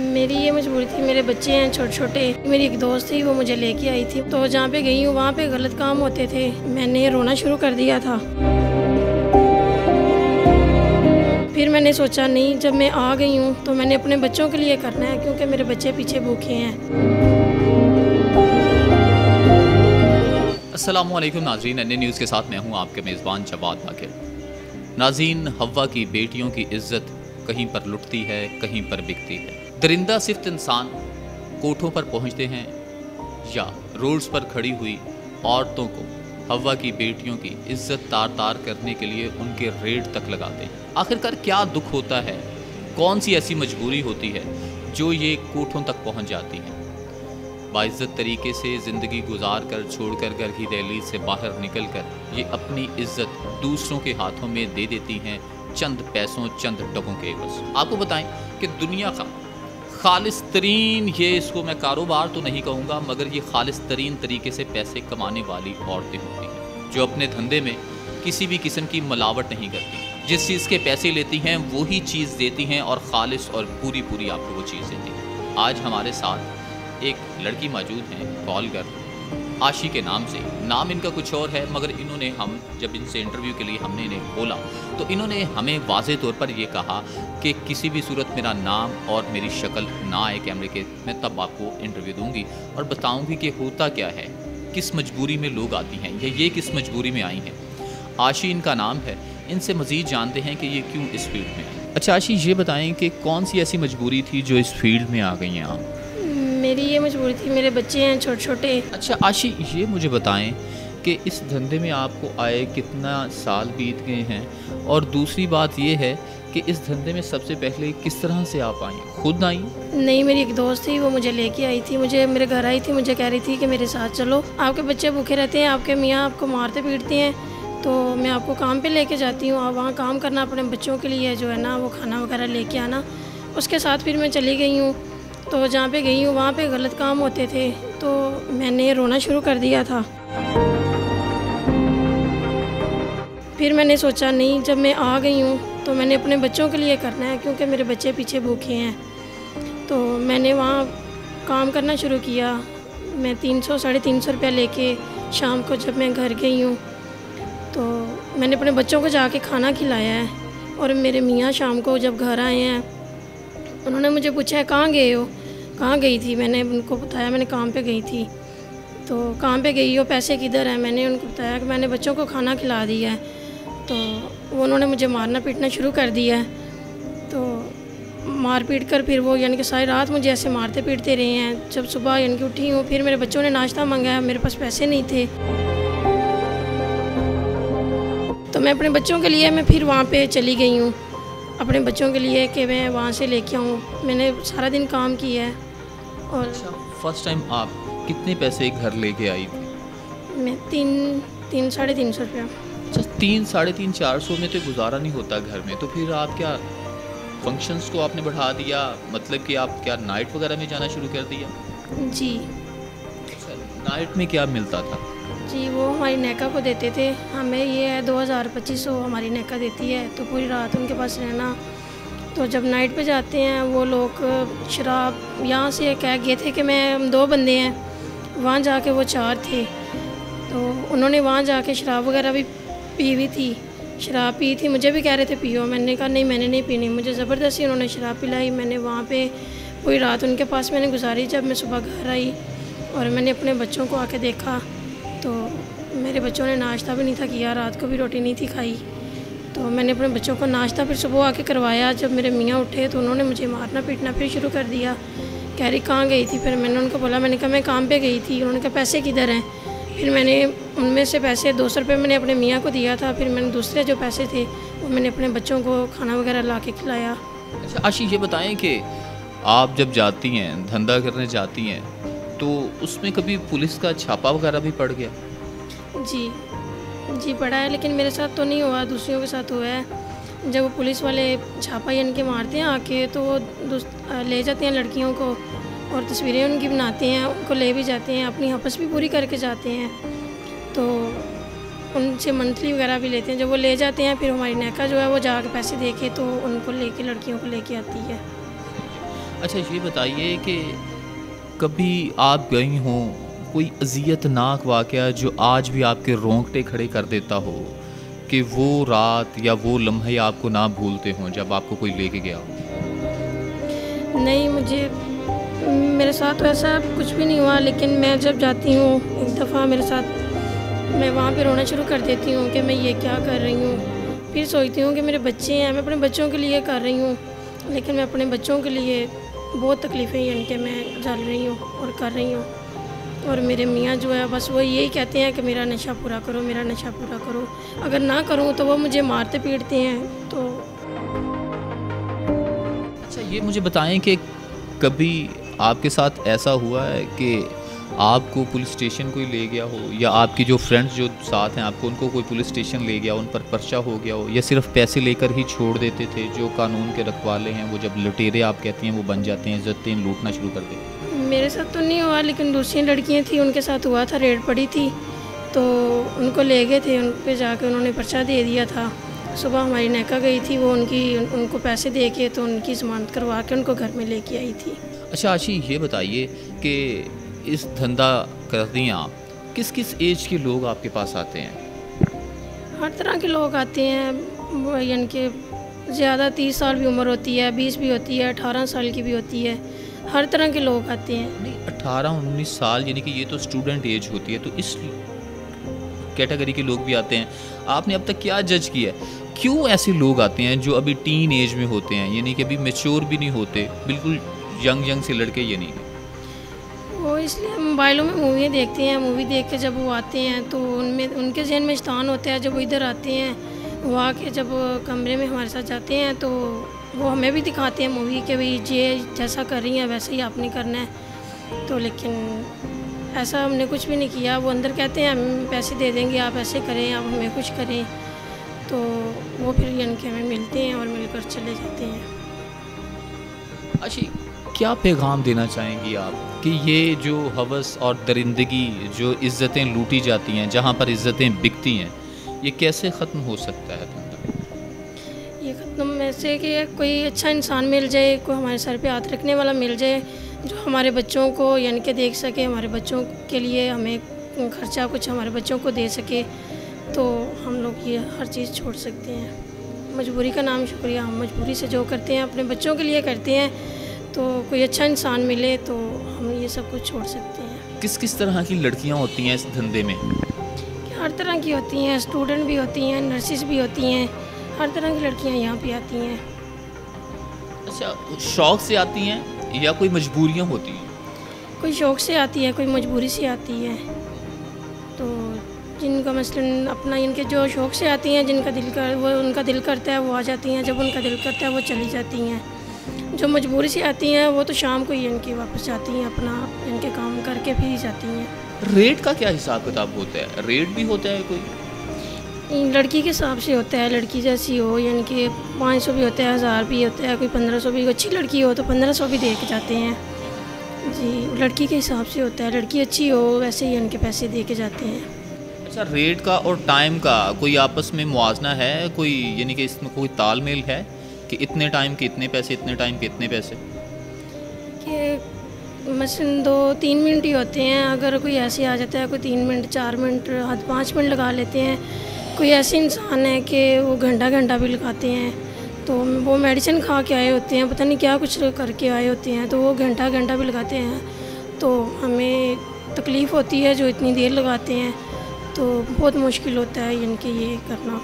मेरी ये मजबूरी थी, मेरे बच्चे हैं छोटे छोटे। मेरी एक दोस्त थी, वो मुझे लेके आई थी, तो जहाँ पे गई हूँ वहाँ पे गलत काम होते थे। मैंने रोना शुरू कर दिया था। फिर मैंने सोचा नहीं, जब मैं आ गई हूँ तो मैंने अपने बच्चों के लिए करना है, क्योंकि मेरे बच्चे पीछे भूखे हैं। अस्सलामुअलैकुम नाज़रीन, अन्य न्यूज़ के साथ मैं हूँ आपके मेज़बान जवाद बाकिर। नाज़रीन, हव्वा की बेटियों की इज्जत कहीं पर लुटती है, कहीं पर बिकती है। दरिंदा सिफ्त इंसान कोठों पर पहुँचते हैं या रोड्स पर खड़ी हुई औरतों को हव्वा की बेटियों की इज्जत तार तार करने के लिए उनके रेड तक लगाते हैं। आखिरकार क्या दुख होता है, कौन सी ऐसी मजबूरी होती है जो ये कोठों तक पहुँच जाती है। बाइज्जत तरीके से ज़िंदगी गुजार कर छोड़कर घर की दहलीज से बाहर निकल कर ये अपनी इज्जत दूसरों के हाथों में दे देती हैं, चंद पैसों चंद टकों के बस। आपको बताएं कि दुनिया का खालिस तरीन, ये इसको मैं कारोबार तो नहीं कहूँगा, मगर ये खालिस तरीन तरीके से पैसे कमाने वाली औरतें होती हैं जो अपने धंधे में किसी भी किस्म की मिलावट नहीं करती। जिस चीज़ के पैसे लेती हैं वही चीज़ देती हैं और खालिस और पूरी पूरी आपको वो चीज़ देती हैं। आज हमारे साथ एक लड़की मौजूद हैं, कॉल कर आशी के नाम से। नाम इनका कुछ और है, मगर इन्होंने, हम जब इनसे इंटरव्यू के लिए हमने इन्हें बोला तो इन्होंने हमें वाज़े तौर पर ये कहा कि किसी भी सूरत मेरा नाम और मेरी शक्ल ना आए कैमरे के, मैं तब आपको इंटरव्यू दूंगी और बताऊंगी कि होता क्या है, किस मजबूरी में लोग आती हैं या ये किस मजबूरी में आई हैं। आशी इनका नाम है। इनसे मज़ीद जानते हैं कि ये क्यों इस फील्ड में आई। अच्छा आशी, ये बताएँ कि कौन सी ऐसी मजबूरी थी जो इस फील्ड में आ गई हैं आप? मेरी ये मजबूरी थी, मेरे बच्चे हैं छोटे छोटे। अच्छा आशी, ये मुझे बताएं कि इस धंधे में आपको आए कितना साल बीत गए हैं, और दूसरी बात ये है कि इस धंधे में सबसे पहले किस तरह से आप आई? खुद आई? नहीं, मेरी एक दोस्त थी, वो मुझे लेके आई थी, मुझे मेरे घर आई थी, मुझे कह रही थी कि मेरे साथ चलो, आपके बच्चे भूखे रहते हैं, आपके मियाँ आपको मारते पीटते हैं, तो मैं आपको काम पे लेके जाती हूँ, आप वहाँ काम करना, अपने बच्चों के लिए जो है ना वो खाना वगैरह लेके आना। उसके साथ फिर मैं चली गई हूँ, तो जहाँ पे गई हूँ वहाँ पे गलत काम होते थे, तो मैंने रोना शुरू कर दिया था। फिर मैंने सोचा नहीं, जब मैं आ गई हूँ तो मैंने अपने बच्चों के लिए करना है, क्योंकि मेरे बच्चे पीछे भूखे हैं। तो मैंने वहाँ काम करना शुरू किया। मैं 300 साढ़े 300 रुपया लेके शाम को जब मैं घर गई हूँ तो मैंने अपने बच्चों को जाके खाना खिलाया है। और मेरे मियाँ शाम को जब घर आए हैं, उन्होंने मुझे पूछा है कहाँ गए हो, कहाँ गई थी। मैंने उनको बताया मैंने काम पे गई थी। तो काम पे गई हो, पैसे किधर हैं। मैंने उनको बताया कि मैंने बच्चों को खाना खिला दिया है। तो वो उन्होंने मुझे मारना पीटना शुरू कर दिया है। तो मार पीट कर फिर वो यानी कि सारी रात मुझे ऐसे मारते पीटते रहे हैं। जब सुबह यानी कि उठी हूँ, फिर मेरे बच्चों ने नाश्ता मंगाया, मेरे पास पैसे नहीं थे, तो मैं अपने बच्चों के लिए मैं फिर वहाँ पर चली गई हूँ, अपने बच्चों के लिए कि मैं वहाँ से लेके आऊँ। मैंने सारा दिन काम किया है। और फर्स्ट टाइम आप कितने पैसे घर लेके आई थी? मैं तीन साढ़े 300 रुपया। अच्छा, 3 साढ़े 3 400 में तो गुजारा नहीं होता घर में, तो फिर आप क्या फंक्शंस को आपने बढ़ा दिया, मतलब कि आप क्या नाइट वगैरह में जाना शुरू कर दिया? जी। अच्छा, नाइट में क्या मिलता था? जी, वो हमारी नेका को देते थे, हमें ये है 2000-2500 हमारी नेका देती है, तो पूरी रात उनके पास रहना। तो जब नाइट पे जाते हैं वो लोग शराब, यहाँ से कह गए थे कि हम 2 बंदे हैं, वहाँ जाके वो 4 थे, तो उन्होंने वहाँ जाके शराब वगैरह भी पी हुई थी, शराब पी थी। मुझे भी कह रहे थे पियो, मैंने कहा नहीं मैंने नहीं पीनी। मुझे ज़बरदस्ती उन्होंने शराब पिलाई। मैंने वहाँ पे पूरी रात उनके पास मैंने गुजारी। जब मैं सुबह घर आई और मैंने अपने बच्चों को आके देखा तो मेरे बच्चों ने नाश्ता भी नहीं था किया, रात को भी रोटी नहीं थी खाई। तो मैंने अपने बच्चों को नाश्ता फिर सुबह आके करवाया। जब मेरे मियाँ उठे तो उन्होंने मुझे मारना पीटना फिर शुरू कर दिया। कह रही कहाँ गई थी। फिर मैंने उनको बोला, मैंने कहा मैं काम पे गई थी। उन्होंने कहा पैसे किधर हैं। फिर मैंने उनमें से पैसे 200 रुपये मैंने अपने मियाँ को दिया था। फिर मैंने दूसरे जो पैसे थे वो मैंने अपने बच्चों को खाना वगैरह ला के खिलाया। अच्छा आशी, ये बताएं कि आप जब जाती हैं, धंधा करने जाती हैं, तो उसमें कभी पुलिस का छापा वगैरह भी पड़ गया? जी पड़ा है, लेकिन मेरे साथ तो नहीं हुआ, दूसरों के साथ हुआ है। जब वो पुलिस वाले छापा यानी कि मारते हैं आके, तो वो ले जाते हैं लड़कियों को और तस्वीरें उनकी बनाते हैं, उनको ले भी जाते हैं, अपनी हपस भी पूरी करके जाते हैं। तो उनसे मंथली वगैरह भी लेते हैं। जब वो ले जाते हैं फिर हमारी नेका जो है वो जाके पैसे दे के तो उनको लेके लड़कियों को लेके आती है। अच्छा ये बताइए कि कभी आप गई हों कोई अज़ियतनाक वाक़या जो आज भी आपके रोंगटे खड़े कर देता हो, कि वो रात या वो लम्हे आपको ना भूलते हों जब आपको कोई लेके गया हो? नहीं, मेरे साथ तो ऐसा कुछ भी नहीं हुआ, लेकिन मैं जब जाती हूँ एक दफ़ा मेरे साथ, मैं वहाँ पे रोना शुरू कर देती हूँ कि मैं ये क्या कर रही हूँ। फिर सोचती हूँ कि मेरे बच्चे हैं, मैं अपने बच्चों के लिए कर रही हूँ, लेकिन मैं अपने बच्चों के लिए बहुत तकलीफ़ें यानी कि मैं झेल रही हूँ और कर रही हूँ। और मेरे मियाँ जो है बस वो यही कहते हैं कि मेरा नशा पूरा करो, मेरा नशा पूरा करो। अगर ना करूँ तो वो मुझे मारते पीटते हैं। तो अच्छा ये मुझे बताएं कि कभी आपके साथ ऐसा हुआ है कि आपको पुलिस स्टेशन कोई ले गया हो, या आपकी जो फ्रेंड्स जो साथ हैं आपको, उनको कोई पुलिस स्टेशन ले गया, उन पर पर्चा हो गया हो, या सिर्फ पैसे लेकर ही छोड़ देते थे? जो कानून के रखवाले हैं वो जब लुटेरे आप कहती हैं वो बन जाते हैं, इज्जतें लूटना शुरू कर देते हैं। मेरे साथ तो नहीं हुआ, लेकिन दूसरी लड़कियाँ थी उनके साथ हुआ था, रेड पड़ी थी तो उनको ले गए थे, उन पर जाके उन्होंने पर्चा दे दिया था। सुबह हमारी नेका गई थी, वो उनको पैसे दे के तो उनकी ज़मानत करवा के उनको घर में लेके आई थी। अच्छा आशी ये बताइए कि इस धंधा करती हैं आप, किस किस एज के लोग आपके पास आते हैं? हर तरह के लोग आते हैं, यानी कि ज़्यादा 30 साल भी उम्र होती है, 20 भी होती है, 18 साल की भी होती है, हर तरह के लोग आते हैं। नहीं 18-19 साल यानी कि ये तो स्टूडेंट एज होती है, तो इस कैटेगरी के लोग भी आते हैं। आपने अब तक क्या जज किया है, क्यों ऐसे लोग आते हैं जो अभी टीन एज में होते हैं, यानी कि अभी मैच्योर भी नहीं होते, बिल्कुल यंग से लड़के ये नहीं है? वो इसलिए मोबाइलों में मूवी देखते हैं, मूवी देख के जब वो आते हैं तो उनमें उनके जहन में शैतान होता है। जब वो इधर आते हैं, वो आके जब कमरे में हमारे साथ जाते हैं तो वो हमें भी दिखाते हैं मूवी के भाई ये जैसा कर रही हैं वैसे ही आपने करना है। तो लेकिन ऐसा हमने कुछ भी नहीं किया। वो अंदर कहते हैं हम पैसे दे देंगे, आप ऐसे करें, आप हमें कुछ करें। तो वो फिर यानी कि हमें मिलते हैं और मिलकर चले जाते हैं। अच्छा क्या पैगाम देना चाहेंगी आप कि ये जो हवस और दरिंदगी, जो इज़्ज़तें लूटी जाती हैं, जहाँ पर इज़्ज़तें बिकती हैं, ये कैसे ख़त्म हो सकता है धंधा? ये ख़त्म ऐसे कि कोई अच्छा इंसान मिल जाए, कोई हमारे सर पे हाथ रखने वाला मिल जाए, जो हमारे बच्चों को यानी कि देख सके, हमारे बच्चों के लिए हमें खर्चा कुछ हमारे बच्चों को दे सके, तो हम लोग ये हर चीज़ छोड़ सकते हैं। मजबूरी का नाम शुक्रिया, हम मजबूरी से जो करते हैं अपने बच्चों के लिए करते हैं। तो कोई अच्छा इंसान मिले तो हम ये सब कुछ छोड़ सकते हैं। किस किस तरह की लड़कियां होती हैं इस धंधे में? हर तरह की होती हैं, स्टूडेंट भी होती हैं, नर्सिस भी होती हैं, हर तरह की लड़कियां यहाँ पे आती हैं। अच्छा शौक़ से आती हैं या कोई मजबूरियाँ होती हैं? कोई शौक़ से आती है, कोई मजबूरी से आती है। तो जिनका मसलन अपना इनके जो शौक़ से आती हैं, उनका दिल करता है वो आ जाती हैं, जब उनका दिल करता है वो चली जाती हैं। जो मजबूरी से आती हैं वो तो शाम को ही इनकी वापस जाती हैं, अपना इनके काम करके फिर जाती हैं। रेट का क्या हिसाब किताब होता है? रेट भी होता है कोई? लड़की के हिसाब से होता है, लड़की जैसी हो, यानी कि 500 भी होता है, 1000 भी होता है, कोई 1500 भी। अच्छी लड़की हो तो 1500 भी दे के जाते हैं जी। लड़की के हिसाब से होता है, लड़की अच्छी हो वैसे ही इनके पैसे दे के जाते हैं। अच्छा रेट का और टाइम का कोई आपस में मुआवजा है कोई, यानी कि इसमें कोई तालमेल है कि इतने टाइम के इतने पैसे, इतने टाइम के इतने पैसे? कि मसलन 2-3 मिनट ही होते हैं। अगर कोई ऐसे आ जाता है, कोई 3 मिनट 4 मिनट हद 5 मिनट लगा लेते हैं। कोई ऐसे इंसान है कि वो घंटा भी लगाते हैं, तो वो मेडिसिन खा के आए होते हैं, पता नहीं क्या कुछ करके आए होते हैं, तो वो घंटा भी लगाते हैं। तो हमें तकलीफ़ होती है जो इतनी देर लगाते हैं, तो बहुत मुश्किल होता है इनके ये करना।